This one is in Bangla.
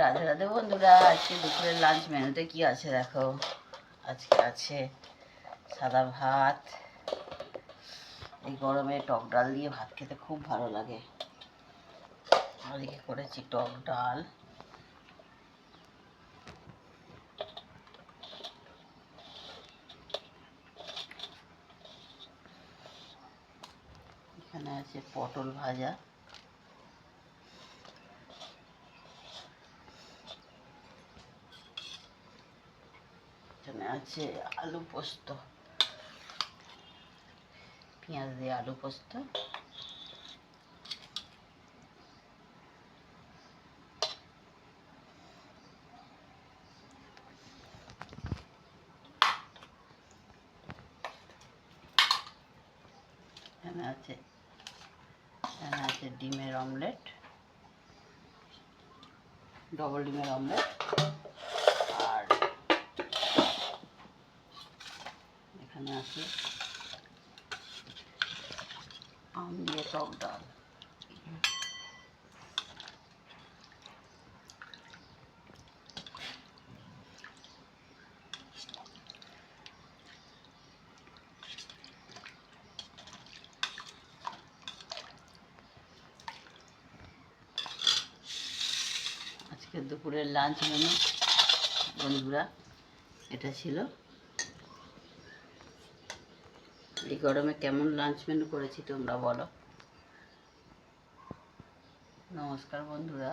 রাধে রাধে বন্ধুরা, আজকে দুপুরের লাঞ্চ মেনুতে কি আছে দেখো। আজকে আছে সাদা ভাত। এই গরমে টক ডাল দিয়ে ভাত খেতে খুব ভালো লাগে। ওদিকে করেছি টক ডাল, এখানে আছে পটল ভাজা, এখানে আছে আলু পোস্ত, পেঁয়াজ দিয়ে আলু পোস্ত, এখানে আছে ডিমের অমলেট, ডবল ডিমের অমলেট, আর এখানে আছে আম দিয়ে টক ডাল। আজকে দুপুরের লাঞ্চ মেনু বন্ধুরা এটা ছিল। এই গরমে কেমন লাঞ্চ মেনু করেছি তোমরা বলো। নমস্কার বন্ধুরা।